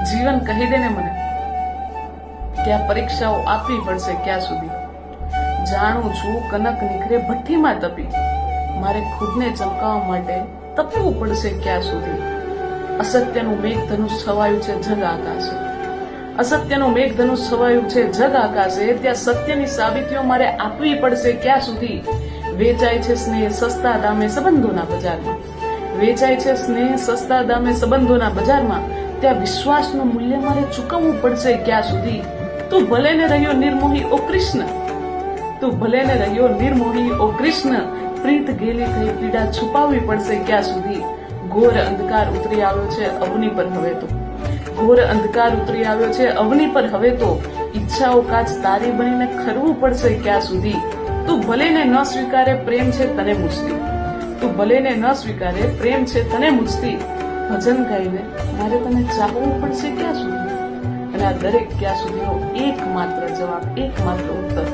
જીવન કહી દે ને મને કે આ પરીક્ષાઓ આપવી પડશે ક્યાં સુધી? જાણું છું કનક નીકળે ભઠ્ઠીમાં તપી, મારે ખુદને ચમકાવવા માટે તપવું પડશે ક્યાં સુધી? અસત્યનું મેઘધનુષ છવાયું છે જગ આકાશે, અસત્યનું મેઘધનુષ છવાયું છે જગ આકાશે, ત્યાં સત્યની સાબિતીઓ મારે આપવી પડશે ક્યાં સુધી? વેચાય છે સ્નેહ સસ્તા દામે સંબંધોના બજારમાં, વેચાય છે સ્નેહ સસ્તા દામે સંબંધોના બજારમાં, ત્યાં વિશ્વાસનું મૂલ્ય મારે ચૂકવવું પડશે ક્યાં સુધી? તું ભલે ને રહ્યો નિર્મોહી ઓ કૃષ્ણ, તું ભલે ને રહ્યો નિર્મોહી ઓ કૃષ્ણ, પ્રીત ગેલી થઈ પીડા છુપાવવી પડશે ક્યાં સુધી? ઘોર અંધકાર ઉતરી આવ્યો છે અવની પર હવે તો, ઘોર અંધકાર ઉતરી આવ્યો છે અવની પર હવે તો, ઈચ્છાઓ કાચ તારી બનીને ખરવું પડશે ક્યાં સુધી? તું ભલે ને ન સ્વીકારે પ્રેમ છે તને મુજથી, તું ભલે ને ન સ્વીકારે પ્રેમ છે તને મુજથી, ભજન ગાઈને મારે તને ચાહવું પડશે ક્યાં સુધી? અને આ દરેક ક્યાં સુધીનો એકમાત્ર જવાબ, એકમાત્ર ઉત્તર